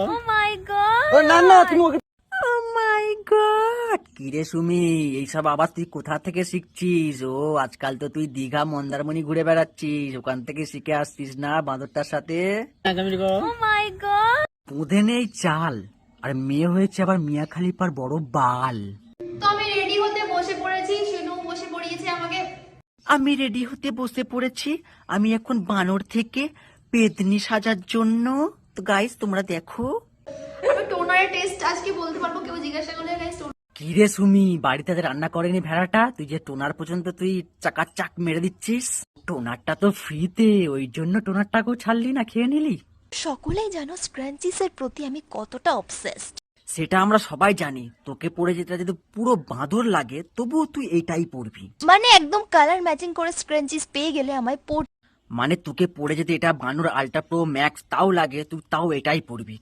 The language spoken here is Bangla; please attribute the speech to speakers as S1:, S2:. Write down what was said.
S1: Oh my god!
S2: ও না না তুমি ওকে Oh my god! কিরে সুমি, এইসব আবার তুই কোথা থেকে শিখছিস? ও আজকাল তো তুই দীঘা মন্দারমণি ঘুরে বেড়াচ্ছিস, ওখান থেকে শিখে আসছিস না বাঁদরটার সাথে?
S1: Oh my god!
S2: বোঁদে নেই চাল, আর মেয়ে হয়েছে আবার মিয়া খালিফার বড় বাল।
S3: তো আমি রেডি হতে বসে পড়েছি, শিনু বসে পড়িয়েছে আমাকে।
S2: আমি রেডি হতে বসে পড়েছি, আমি এখন বানর থেকে পেতনি সাজার জন্য। তো গাইস তোমরা দেখো।
S3: আমি টোনারের টেস্ট আজকে বলতে পারবো, কেউ জিজ্ঞাসা করলে গাইস
S2: কিরে সুমি, বাড়িতে রান্না করেনি ভেড়াটা, তুই যে টোনার পর্যন্ত তুই চাকাচাক মেরে দিচ্ছিস। টোনারটা তো ফ্রিতে, ওই জন্য টোনারটাকেও ছাড়লি না, খেয়ে নিলি।
S4: সকলেই জানো স্ক্র্যাঞ্চিসের প্রতি আমি কতটা অবসেসড।
S2: সেটা আমরা সবাই জানি, তোকে পরে যেটা যদি পুরো বাঁদর লাগে তবুও তুই এইটাই পরবি।
S4: মানে একদম কালার ম্যাচিং করে স্ক্র্যাঞ্চিস পেয়ে গেলে আমায়
S2: মানে তোকে পরে যদি এটা বানর আল্ট্রা প্রো ম্যাক্স তাও লাগে, তুই তাও এটাই পরবি।